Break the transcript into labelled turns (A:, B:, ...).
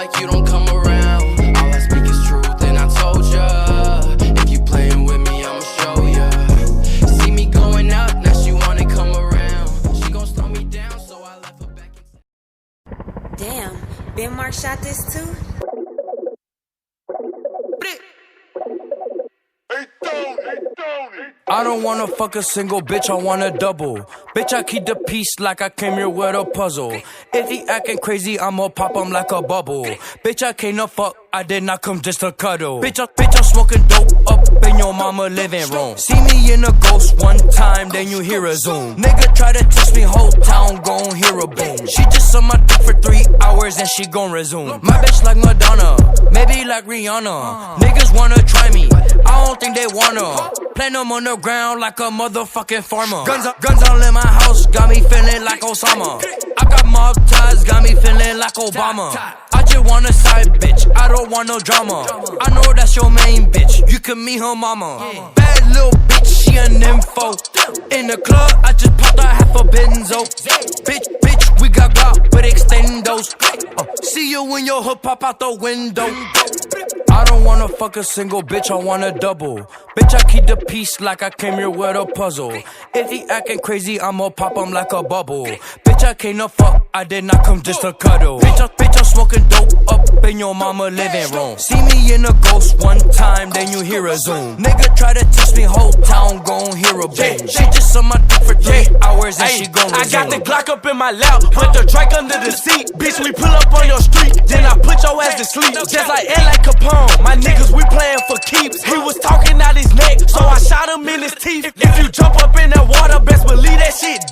A: like you don't come around. All I speak is truth, and I told ya. If you playing with me, I'ma show ya. See me going up, now she wanna come around. She gon' slow me down, so I left her back in.
B: Damn, Ben Mark shot this too?
C: I don't wanna fuck a single bitch, I want a double. Bitch, I keep the peace like I came here with a puzzle. If he acting crazy, I'ma pop him like a bubble. Bitch, I came to fuck, I did not come just to cuddle. Bitch, I'm smoking dope up in your mama living room. See me in a ghost one time, then you hear a zoom. Nigga try to test me, whole town gon' hear a boom. She just on my dick for 3 hours and she gon' resume. My bitch like Madonna, maybe like Rihanna. Niggas wanna try me, I don't think they wanna. Plant them on the ground like a motherfucking farmer. Guns all in my house, got me feeling like Osama. I got mob ties, got me feeling like Obama. I just want a side bitch, I don't want no drama. I know that's your main bitch, you can meet her mama. Bad little bitch, she an info. In the club, I just popped out half a benzo. Bitch, we got with extendos. See you when your hood pop out the window. I don't wanna fuck a single bitch, I want a double. Bitch, I keep the peace like I came here with a puzzle. If he acting crazy, I'ma pop him like a bubble. Bitch, I came to fuck, I did not come just to cuddle. Bitch, I'm smoking dope up in your mama living room. See me in a ghost one time, then you hear a zoom. Nigga try to test me, whole town gon' hear a boom. She just on my dick for 3 hours and she gon' resume.
D: I got the Glock up in my lap, put the Drake under the seat. Bitch, we pull up on your street, then I put your ass to sleep. Just like L.A. Capone, my niggas, we playing for keeps. He was talking out his neck, so I shot him in his teeth. If you jump up in that water, best believe that shit